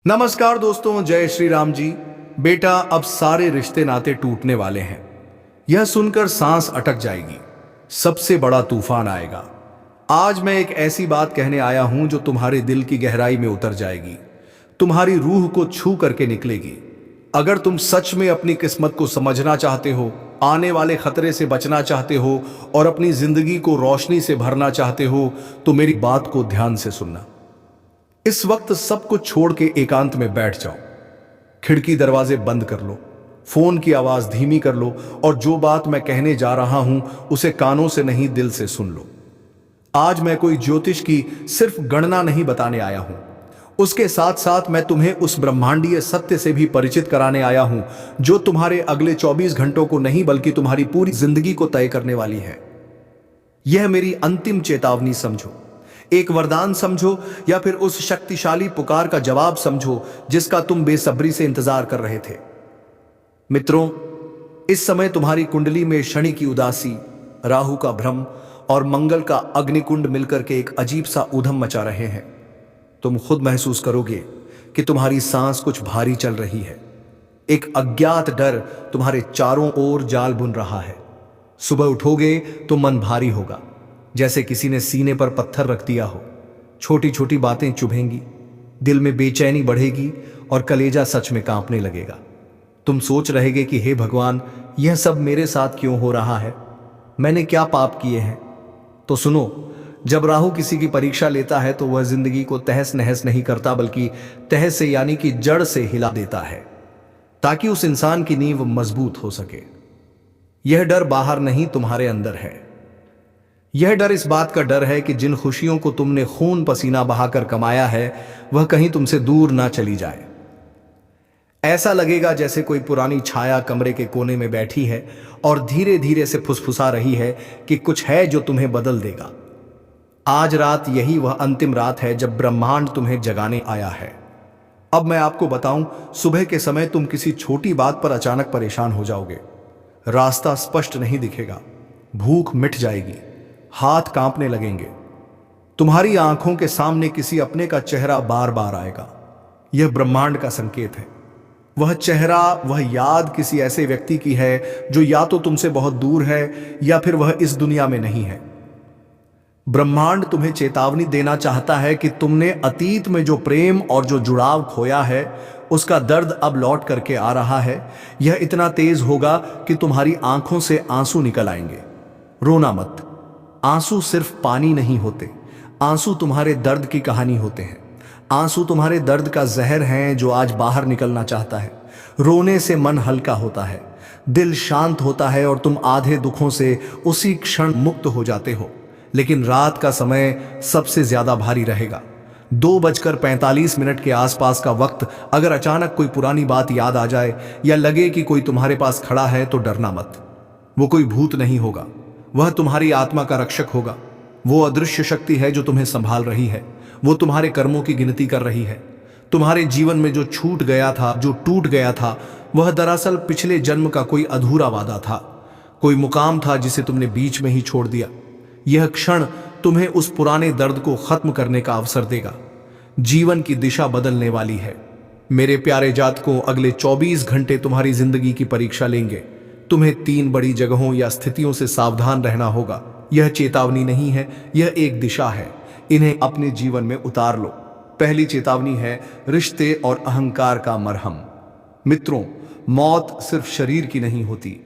नमस्कार दोस्तों, जय श्री राम जी। बेटा, अब सारे रिश्ते नाते टूटने वाले हैं। यह सुनकर सांस अटक जाएगी। सबसे बड़ा तूफान आएगा। आज मैं एक ऐसी बात कहने आया हूं जो तुम्हारे दिल की गहराई में उतर जाएगी, तुम्हारी रूह को छू करके निकलेगी। अगर तुम सच में अपनी किस्मत को समझना चाहते हो, आने वाले खतरे से बचना चाहते हो और अपनी जिंदगी को रोशनी से भरना चाहते हो, तो मेरी बात को ध्यान से सुनना। इस वक्त सब कुछ छोड़ के एकांत में बैठ जाओ। खिड़की दरवाजे बंद कर लो, फोन की आवाज धीमी कर लो और जो बात मैं कहने जा रहा हूं उसे कानों से नहीं, दिल से सुन लो। आज मैं कोई ज्योतिष की सिर्फ गणना नहीं बताने आया हूं, उसके साथ साथ मैं तुम्हें उस ब्रह्मांडीय सत्य से भी परिचित कराने आया हूं जो तुम्हारे अगले 24 घंटों को नहीं बल्कि तुम्हारी पूरी जिंदगी को तय करने वाली है। यह मेरी अंतिम चेतावनी समझो, एक वरदान समझो या फिर उस शक्तिशाली पुकार का जवाब समझो जिसका तुम बेसब्री से इंतजार कर रहे थे। मित्रों, इस समय तुम्हारी कुंडली में शनि की उदासी, राहु का भ्रम और मंगल का अग्निकुंड मिलकर के एक अजीब सा ऊधम मचा रहे हैं। तुम खुद महसूस करोगे कि तुम्हारी सांस कुछ भारी चल रही है। एक अज्ञात डर तुम्हारे चारों ओर जाल बुन रहा है। सुबह उठोगे तो मन भारी होगा, जैसे किसी ने सीने पर पत्थर रख दिया हो। छोटी छोटी बातें चुभेंगी, दिल में बेचैनी बढ़ेगी और कलेजा सच में कांपने लगेगा। तुम सोच रहेगे कि हे भगवान, यह सब मेरे साथ क्यों हो रहा है? मैंने क्या पाप किए हैं? तो सुनो, जब राहु किसी की परीक्षा लेता है तो वह जिंदगी को तहस नहस नहीं करता, बल्कि तहस से यानी कि जड़ से हिला देता है, ताकि उस इंसान की नींव मजबूत हो सके। यह डर बाहर नहीं, तुम्हारे अंदर है। यह डर इस बात का डर है कि जिन खुशियों को तुमने खून पसीना बहाकर कमाया है वह कहीं तुमसे दूर ना चली जाए। ऐसा लगेगा जैसे कोई पुरानी छाया कमरे के कोने में बैठी है और धीरे धीरे से फुसफुसा रही है कि कुछ है जो तुम्हें बदल देगा। आज रात यही वह अंतिम रात है जब ब्रह्मांड तुम्हें जगाने आया है। अब मैं आपको बताऊं, सुबह के समय तुम किसी छोटी बात पर अचानक परेशान हो जाओगे। रास्ता स्पष्ट नहीं दिखेगा, भूख मिट जाएगी, हाथ कांपने लगेंगे। तुम्हारी आंखों के सामने किसी अपने का चेहरा बार बार आएगा। यह ब्रह्मांड का संकेत है। वह चेहरा, वह याद किसी ऐसे व्यक्ति की है जो या तो तुमसे बहुत दूर है या फिर वह इस दुनिया में नहीं है। ब्रह्मांड तुम्हें चेतावनी देना चाहता है कि तुमने अतीत में जो प्रेम और जो जुड़ाव खोया है उसका दर्द अब लौट करके आ रहा है। यह इतना तेज होगा कि तुम्हारी आंखों से आंसू निकल आएंगे। रोना मत, आंसू सिर्फ पानी नहीं होते, आंसू तुम्हारे दर्द की कहानी होते हैं। आंसू तुम्हारे दर्द का जहर हैं जो आज बाहर निकलना चाहता है। रोने से मन हल्का होता है, दिल शांत होता है और तुम आधे दुखों से उसी क्षण मुक्त हो जाते हो। लेकिन रात का समय सबसे ज्यादा भारी रहेगा। 2:45 के आसपास का वक्त अगर अचानक कोई पुरानी बात याद आ जाए या लगे कि कोई तुम्हारे पास खड़ा है तो डरना मत। वो कोई भूत नहीं होगा, वह तुम्हारी आत्मा का रक्षक होगा। वो अदृश्य शक्ति है जो तुम्हें संभाल रही है। वो तुम्हारे कर्मों की गिनती कर रही है। तुम्हारे जीवन में जो छूट गया था, जो टूट गया था, वह दरअसल पिछले जन्म का कोई अधूरा वादा था, कोई मुकाम था जिसे तुमने बीच में ही छोड़ दिया। यह क्षण तुम्हें उस पुराने दर्द को खत्म करने का अवसर देगा। जीवन की दिशा बदलने वाली है। मेरे प्यारे जातकों, अगले 24 घंटे तुम्हारी जिंदगी की परीक्षा लेंगे। तुम्हें 3 बड़ी जगहों या स्थितियों से सावधान रहना होगा। यह चेतावनी नहीं है, यह एक दिशा है। इन्हें अपने जीवन में उतार लो। पहली चेतावनी है रिश्ते और अहंकार का मरहम। मित्रों, मौत सिर्फ शरीर की नहीं होती।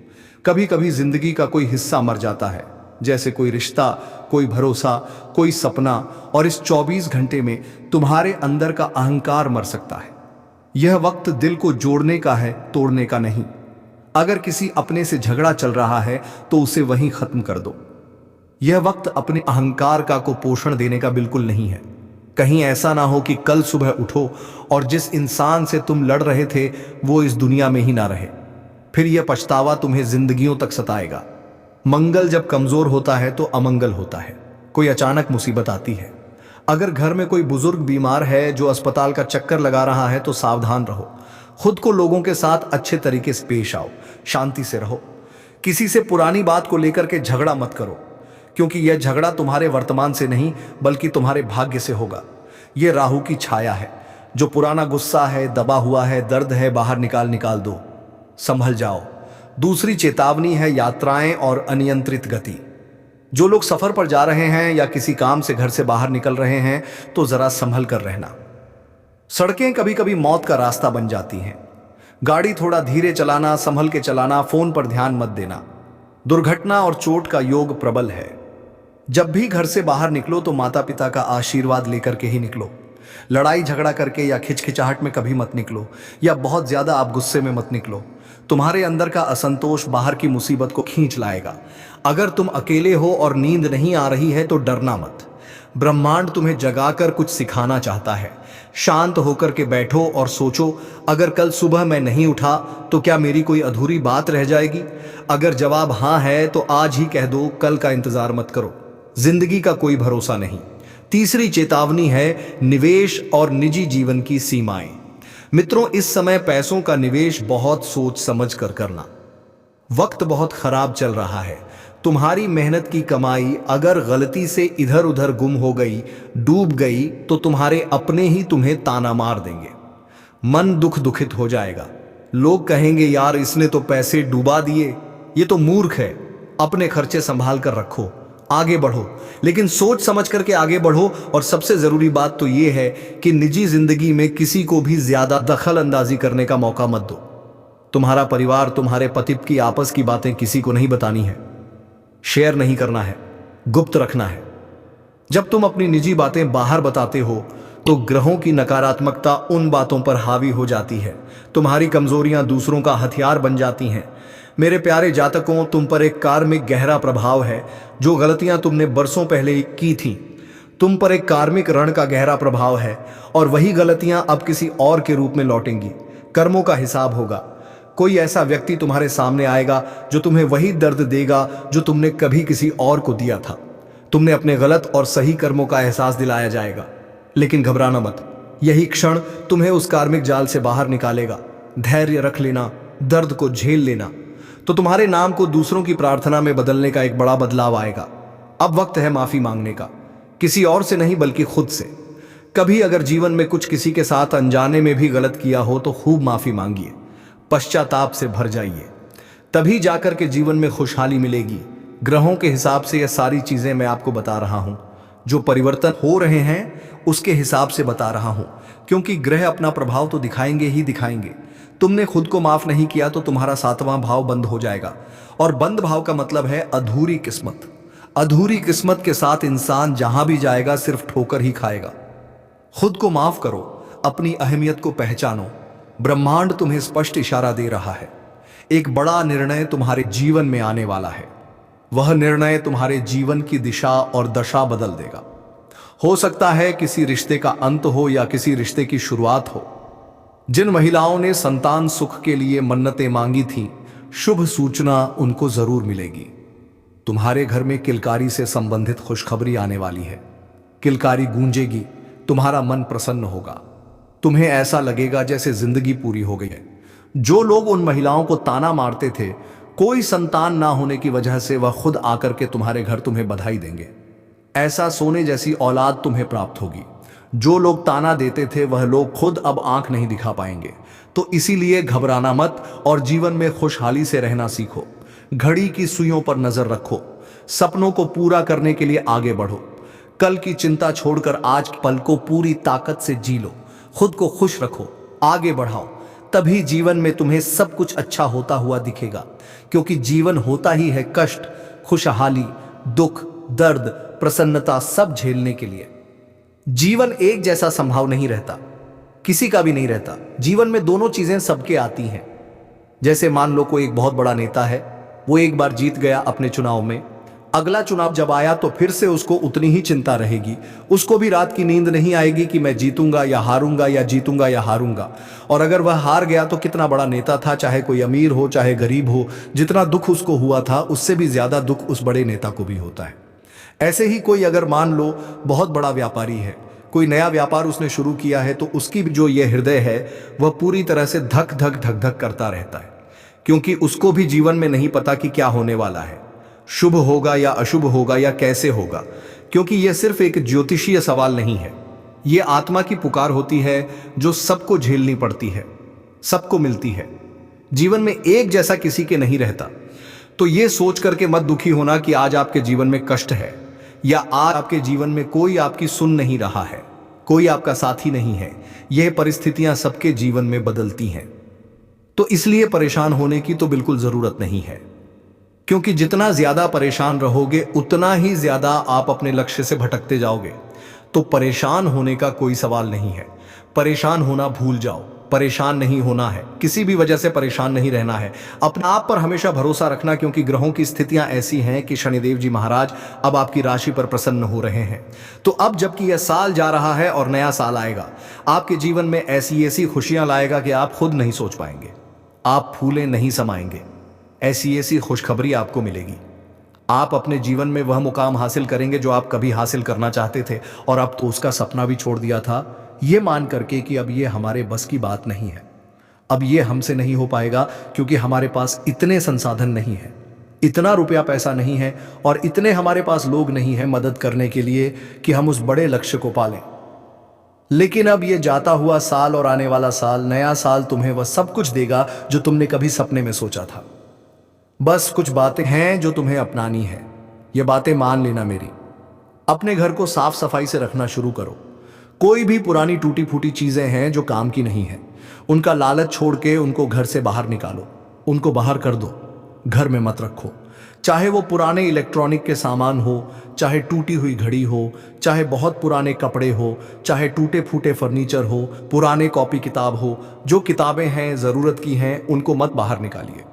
कभी कभी जिंदगी का कोई हिस्सा मर जाता है, जैसे कोई रिश्ता, कोई भरोसा, कोई सपना। और इस 24 घंटे में तुम्हारे अंदर का अहंकार मर सकता है। यह वक्त दिल को जोड़ने का है, तोड़ने का नहीं। अगर किसी अपने से झगड़ा चल रहा है तो उसे वहीं खत्म कर दो। यह वक्त अपने अहंकार का को पोषण देने का बिल्कुल नहीं है। कहीं ऐसा ना हो कि कल सुबह उठो और जिस इंसान से तुम लड़ रहे थे वो इस दुनिया में ही ना रहे। फिर यह पछतावा तुम्हें जिंदगियों तक सताएगा। मंगल जब कमजोर होता है तो अमंगल होता है। कोई अचानक मुसीबत आती है। अगर घर में कोई बुजुर्ग बीमार है जो अस्पताल का चक्कर लगा रहा है तो सावधान रहो। खुद को लोगों के साथ अच्छे तरीके से पेश आओ, शांति से रहो। किसी से पुरानी बात को लेकर के झगड़ा मत करो, क्योंकि यह झगड़ा तुम्हारे वर्तमान से नहीं बल्कि तुम्हारे भाग्य से होगा। यह राहु की छाया है। जो पुराना गुस्सा है, दबा हुआ है, दर्द है, बाहर निकाल दो, संभल जाओ। दूसरी चेतावनी है यात्राएं और अनियंत्रित गति। जो लोग सफर पर जा रहे हैं या किसी काम से घर से बाहर निकल रहे हैं तो जरा संभल कर रहना। सड़कें कभी कभी मौत का रास्ता बन जाती हैं। गाड़ी थोड़ा धीरे चलाना, संभल के चलाना, फोन पर ध्यान मत देना। दुर्घटना और चोट का योग प्रबल है। जब भी घर से बाहर निकलो तो माता पिता का आशीर्वाद लेकर के ही निकलो। लड़ाई झगड़ा करके या खिचखिचाहट में कभी मत निकलो, या बहुत ज्यादा आप गुस्से में मत निकलो। तुम्हारे अंदर का असंतोष बाहर की मुसीबत को खींच लाएगा। अगर तुम अकेले हो और नींद नहीं आ रही है तो डरना मत। ब्रह्मांड तुम्हें जगाकर कुछ सिखाना चाहता है। शांत होकर के बैठो और सोचो, अगर कल सुबह मैं नहीं उठा तो क्या मेरी कोई अधूरी बात रह जाएगी? अगर जवाब हाँ है तो आज ही कह दो, कल का इंतजार मत करो। जिंदगी का कोई भरोसा नहीं। तीसरी चेतावनी है निवेश और निजी जीवन की सीमाएं। मित्रों, इस समय पैसों का निवेश बहुत सोच समझ कर करना। वक्त बहुत खराब चल रहा है। तुम्हारी मेहनत की कमाई अगर गलती से इधर उधर गुम हो गई, डूब गई, तो तुम्हारे अपने ही तुम्हें ताना मार देंगे। मन दुखित हो जाएगा। लोग कहेंगे, यार इसने तो पैसे डुबा दिए, ये तो मूर्ख है। अपने खर्चे संभाल कर रखो, आगे बढ़ो, लेकिन सोच समझ करके आगे बढ़ो। और सबसे जरूरी बात तो ये है कि निजी जिंदगी में किसी को भी ज्यादा दखल अंदाजी करने का मौका मत दो। तुम्हारा परिवार, तुम्हारे पति की आपस की बातें किसी को नहीं बतानी है, शेयर नहीं करना है, गुप्त रखना है। जब तुम अपनी निजी बातें बाहर बताते हो तो ग्रहों की नकारात्मकता उन बातों पर हावी हो जाती है। तुम्हारी कमजोरियां दूसरों का हथियार बन जाती हैं। मेरे प्यारे जातकों, तुम पर एक कार्मिक गहरा प्रभाव है। जो गलतियां तुमने बरसों पहले की थीं, तुम पर एक कार्मिक ऋण का गहरा प्रभाव है, और वही गलतियां अब किसी और के रूप में लौटेंगी। कर्मों का हिसाब होगा। कोई ऐसा व्यक्ति तुम्हारे सामने आएगा जो तुम्हें वही दर्द देगा जो तुमने कभी किसी और को दिया था। तुमने अपने गलत और सही कर्मों का एहसास दिलाया जाएगा, लेकिन घबराना मत। यही क्षण तुम्हें उस कार्मिक जाल से बाहर निकालेगा। धैर्य रख लेना, दर्द को झेल लेना, तो तुम्हारे नाम को दूसरों की प्रार्थना में बदलने का एक बड़ा बदलाव आएगा। अब वक्त है माफी मांगने का, किसी और से नहीं बल्कि खुद से। कभी अगर जीवन में कुछ किसी के साथ अनजाने में भी गलत किया हो तो खूब माफी मांगिए, पश्चाताप से भर जाइए, तभी जाकर के जीवन में खुशहाली मिलेगी। ग्रहों के हिसाब से यह सारी चीजें मैं आपको बता रहा हूं, जो परिवर्तन हो रहे हैं उसके हिसाब से बता रहा हूं, क्योंकि ग्रह अपना प्रभाव तो दिखाएंगे ही दिखाएंगे। तुमने खुद को माफ नहीं किया तो तुम्हारा 7वां भाव बंद हो जाएगा, और बंद भाव का मतलब है अधूरी किस्मत। अधूरी किस्मत के साथ इंसान जहां भी जाएगा सिर्फ ठोकर ही खाएगा। खुद को माफ करो, अपनी अहमियत को पहचानो। ब्रह्मांड तुम्हें स्पष्ट इशारा दे रहा है। एक बड़ा निर्णय तुम्हारे जीवन में आने वाला है। वह निर्णय तुम्हारे जीवन की दिशा और दशा बदल देगा। हो सकता है किसी रिश्ते का अंत हो या किसी रिश्ते की शुरुआत हो। जिन महिलाओं ने संतान सुख के लिए मन्नतें मांगी थीं, शुभ सूचना उनको जरूर मिलेगी। तुम्हारे घर में किलकारी से संबंधित खुशखबरी आने वाली है। किलकारी गूंजेगी, तुम्हारा मन प्रसन्न होगा। तुम्हें ऐसा लगेगा जैसे जिंदगी पूरी हो गई है। जो लोग उन महिलाओं को ताना मारते थे कोई संतान ना होने की वजह से, वह खुद आकर के तुम्हारे घर तुम्हें बधाई देंगे। ऐसा सोने जैसी औलाद तुम्हें प्राप्त होगी। जो लोग ताना देते थे वह लोग खुद अब आंख नहीं दिखा पाएंगे। तो इसीलिए घबराना मत और जीवन में खुशहाली से रहना सीखो। घड़ी की सुइयों पर नजर रखो। सपनों को पूरा करने के लिए आगे बढ़ो। कल की चिंता छोड़कर आज पल को पूरी ताकत से जी लो। खुद को खुश रखो, आगे बढ़ाओ, तभी जीवन में तुम्हें सब कुछ अच्छा होता हुआ दिखेगा। क्योंकि जीवन होता ही है कष्ट, खुशहाली, दुख, दर्द, प्रसन्नता सब झेलने के लिए। जीवन एक जैसा संभव नहीं रहता, किसी का भी नहीं रहता। जीवन में दोनों चीजें सबके आती हैं। जैसे मान लो कोई एक बहुत बड़ा नेता है, वो एक बार जीत गया अपने चुनाव में, अगला चुनाव जब आया तो फिर से उसको उतनी ही चिंता रहेगी। उसको भी रात की नींद नहीं आएगी कि मैं जीतूंगा या हारूंगा या जीतूंगा या हारूंगा। और अगर वह हार गया तो कितना बड़ा नेता था, चाहे कोई अमीर हो चाहे गरीब हो, जितना दुख उसको हुआ था उससे भी ज्यादा दुख उस बड़े नेता को भी होता है। ऐसे ही कोई अगर मान लो बहुत बड़ा व्यापारी है, कोई नया व्यापार उसने शुरू किया है, तो उसकी जो ये हृदय है वह पूरी तरह से धक धक धक धक करता रहता है, क्योंकि उसको भी जीवन में नहीं पता कि क्या होने वाला है, शुभ होगा या अशुभ होगा या कैसे होगा। क्योंकि यह सिर्फ एक ज्योतिषीय सवाल नहीं है, ये आत्मा की पुकार होती है जो सबको झेलनी पड़ती है, सबको मिलती है। जीवन में एक जैसा किसी के नहीं रहता। तो ये सोच करके मत दुखी होना कि आज आपके जीवन में कष्ट है या आज आपके जीवन में कोई आपकी सुन नहीं रहा है, कोई आपका साथी नहीं है। यह परिस्थितियां सबके जीवन में बदलती हैं। तो इसलिए परेशान होने की तो बिल्कुल जरूरत नहीं है, क्योंकि जितना ज्यादा परेशान रहोगे उतना ही ज्यादा आप अपने लक्ष्य से भटकते जाओगे। तो परेशान होने का कोई सवाल नहीं है। परेशान होना भूल जाओ। परेशान नहीं होना है, किसी भी वजह से परेशान नहीं रहना है। अपने आप पर हमेशा भरोसा रखना, क्योंकि ग्रहों की स्थितियां ऐसी हैं कि शनिदेव जी महाराज अब आपकी राशि पर प्रसन्न हो रहे हैं। तो अब जबकि यह साल जा रहा है और नया साल आएगा, आपके जीवन में ऐसी ऐसी खुशियां लाएगा कि आप खुद नहीं सोच पाएंगे। आप फूले नहीं समाएंगे। ऐसी ऐसी खुशखबरी आपको मिलेगी। आप अपने जीवन में वह मुकाम हासिल करेंगे जो आप कभी हासिल करना चाहते थे, और अब तो उसका सपना भी छोड़ दिया था, ये मान करके कि अब ये हमारे बस की बात नहीं है, अब ये हमसे नहीं हो पाएगा, क्योंकि हमारे पास इतने संसाधन नहीं है, इतना रुपया पैसा नहीं है, और इतने हमारे पास लोग नहीं है मदद करने के लिए कि हम उस बड़े लक्ष्य को पालें। लेकिन अब ये जाता हुआ साल और आने वाला साल, नया साल तुम्हें वह सब कुछ देगा जो तुमने कभी सपने में सोचा था। बस कुछ बातें हैं जो तुम्हें अपनानी है। ये बातें मान लेना मेरी। अपने घर को साफ सफाई से रखना शुरू करो। कोई भी पुरानी टूटी फूटी चीजें हैं जो काम की नहीं है, उनका लालच छोड़ के उनको घर से बाहर निकालो, उनको बाहर कर दो, घर में मत रखो। चाहे वो पुराने इलेक्ट्रॉनिक के सामान हो, चाहे टूटी हुई घड़ी हो, चाहे बहुत पुराने कपड़े हो, चाहे टूटे फूटे फर्नीचर हो, पुराने कॉपी किताब हो, जो किताबें हैं ज़रूरत की हैं उनको मत बाहर निकालिए।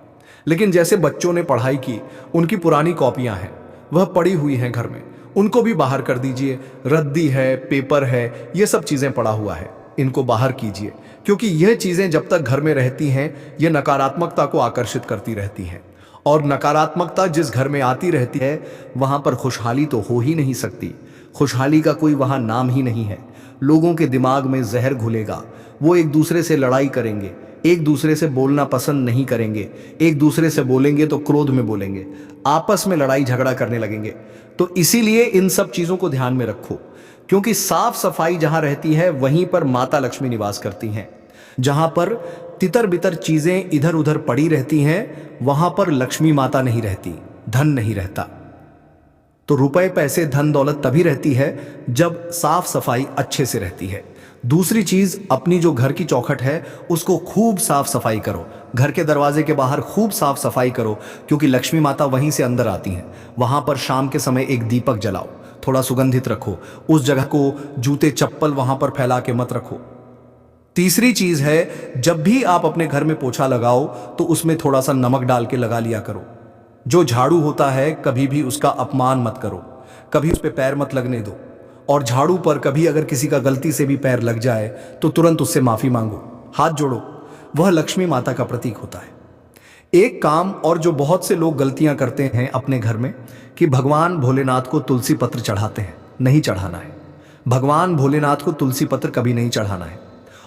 लेकिन जैसे बच्चों ने पढ़ाई की, उनकी पुरानी कॉपियां हैं, वह पड़ी हुई हैं घर में, उनको भी बाहर कर दीजिए। रद्दी है, पेपर है, ये सब चीज़ें पड़ा हुआ है, इनको बाहर कीजिए, क्योंकि यह चीज़ें जब तक घर में रहती हैं ये नकारात्मकता को आकर्षित करती रहती हैं, और नकारात्मकता जिस घर में आती रहती है वहाँ पर खुशहाली तो हो ही नहीं सकती। खुशहाली का कोई वहाँ नाम ही नहीं है। लोगों के दिमाग में जहर घुलेगा, वो एक दूसरे से लड़ाई करेंगे, एक दूसरे से बोलना पसंद नहीं करेंगे, एक दूसरे से बोलेंगे तो क्रोध में बोलेंगे, आपस में लड़ाई झगड़ा करने लगेंगे। तो इसीलिए इन सब चीज़ों को ध्यान में रखो, क्योंकि साफ सफाई जहाँ रहती है वहीं पर माता लक्ष्मी निवास करती हैं। जहाँ पर तितर बितर चीज़ें इधर उधर पड़ी रहती हैं वहाँ पर लक्ष्मी माता नहीं रहती, धन नहीं रहता। तो रुपए पैसे धन दौलत तभी रहती है जब साफ सफाई अच्छे से रहती है। दूसरी चीज, अपनी जो घर की चौखट है उसको खूब साफ सफाई करो। घर के दरवाजे के बाहर खूब साफ सफाई करो, क्योंकि लक्ष्मी माता वहीं से अंदर आती हैं। वहां पर शाम के समय एक दीपक जलाओ, थोड़ा सुगंधित रखो। उस जगह को जूते चप्पल वहां पर फैला के मत रखो। तीसरी चीज है, जब भी आप अपने घर में पोछा लगाओ तो उसमें थोड़ा सा नमक डाल के लगा लिया करो। जो झाड़ू होता है कभी भी उसका अपमान मत करो, कभी उस पर पैर मत लगने दो, और झाड़ू पर कभी अगर किसी का गलती से भी पैर लग जाए तो तुरंत उससे माफी मांगो, हाथ जोड़ो। वह लक्ष्मी माता का प्रतीक होता है। एक काम और जो बहुत से लोग गलतियां करते हैं अपने घर में, कि भगवान भोलेनाथ को तुलसी पत्र चढ़ाते हैं। नहीं चढ़ाना है। भगवान भोलेनाथ को तुलसी पत्र कभी नहीं चढ़ाना है।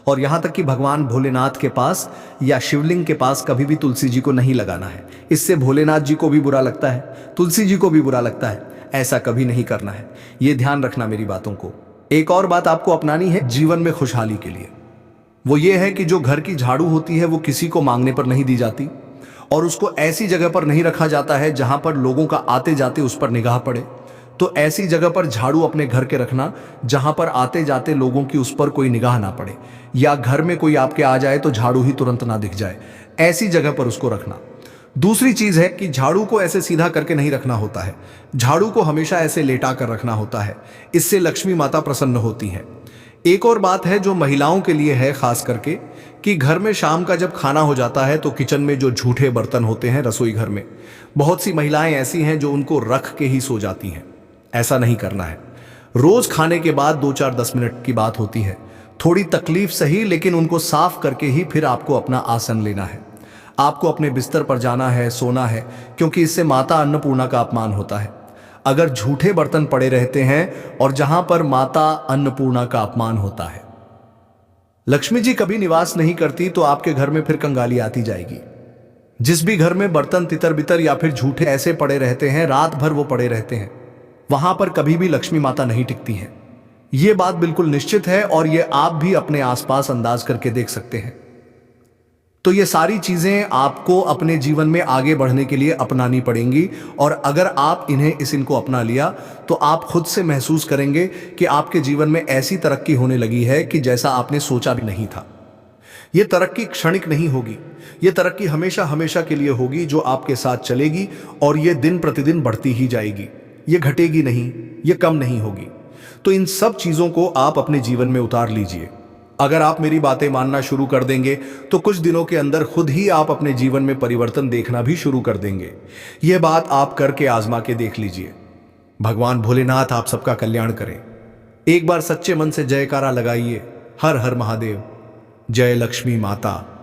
और यहां तक कि भगवान भोलेनाथ के पास या शिवलिंग के पास कभी भी तुलसी जी को नहीं लगाना है। इससे भोलेनाथ जी को भी बुरा लगता है, तुलसी जी को भी बुरा लगता है। ऐसा कभी नहीं करना है। यह ध्यान रखना मेरी बातों को। एक और बात आपको अपनानी है जीवन में खुशहाली के लिए। वो ये है कि जो घर की झाड़ू होती है वो किसी को मांगने पर नहीं दी जाती, और उसको ऐसी जगह पर नहीं रखा जाता है जहां पर लोगों का आते जाते उस पर निगाह पड़े। तो ऐसी जगह पर झाड़ू अपने घर के रखना जहां पर आते जाते लोगों की उस पर कोई निगाह ना पड़े, या घर में कोई आपके आ जाए तो झाड़ू ही तुरंत ना दिख जाए। ऐसी जगह पर उसको रखना। दूसरी चीज है कि झाड़ू को ऐसे सीधा करके नहीं रखना होता है। झाड़ू को हमेशा ऐसे लेटा कर रखना होता है। इससे लक्ष्मी माता प्रसन्न होती है। एक और बात है जो महिलाओं के लिए है खास करके, कि घर में शाम का जब खाना हो जाता है तो किचन में जो झूठे बर्तन होते हैं रसोई घर में, बहुत सी महिलाएं ऐसी हैं जो उनको रख के ही सो जाती हैं। ऐसा नहीं करना है। रोज खाने के बाद 2-4-10 मिनट की बात होती है, थोड़ी तकलीफ सही, लेकिन उनको साफ करके ही फिर आपको अपना आसन लेना है। आपको अपने बिस्तर पर जाना है, सोना है, क्योंकि इससे माता अन्नपूर्णा का अपमान होता है। अगर झूठे बर्तन पड़े रहते हैं और जहां पर माता अन्नपूर्णा का अपमान होता है, लक्ष्मी जी कभी निवास नहीं करती, तो आपके घर में फिर कंगाली आती जाएगी। जिस भी घर में बर्तन तितर बितर या फिर झूठे ऐसे पड़े रहते हैं, रात भर वो पड़े रहते हैं, वहां पर कभी भी लक्ष्मी माता नहीं टिकती हैं। ये बात बिल्कुल निश्चित है और ये आप भी अपने आसपास अंदाज करके देख सकते हैं। तो ये सारी चीजें आपको अपने जीवन में आगे बढ़ने के लिए अपनानी पड़ेंगी और अगर आप इनको अपना लिया तो आप खुद से महसूस करेंगे कि आपके जीवन में ऐसी तरक्की होने लगी है कि जैसा आपने सोचा भी नहीं था। ये तरक्की क्षणिक नहीं होगी, ये तरक्की हमेशा हमेशा के लिए होगी जो आपके साथ चलेगी और ये दिन प्रतिदिन बढ़ती ही जाएगी। ये घटेगी नहीं, ये कम नहीं होगी। तो इन सब चीजों को आप अपने जीवन में उतार लीजिए। अगर आप मेरी बातें मानना शुरू कर देंगे तो कुछ दिनों के अंदर खुद ही आप अपने जीवन में परिवर्तन देखना भी शुरू कर देंगे। यह बात आप करके आजमा के देख लीजिए। भगवान भोलेनाथ आप सबका कल्याण करें। एक बार सच्चे मन से जयकारा लगाइए। हर हर महादेव। जय लक्ष्मी माता।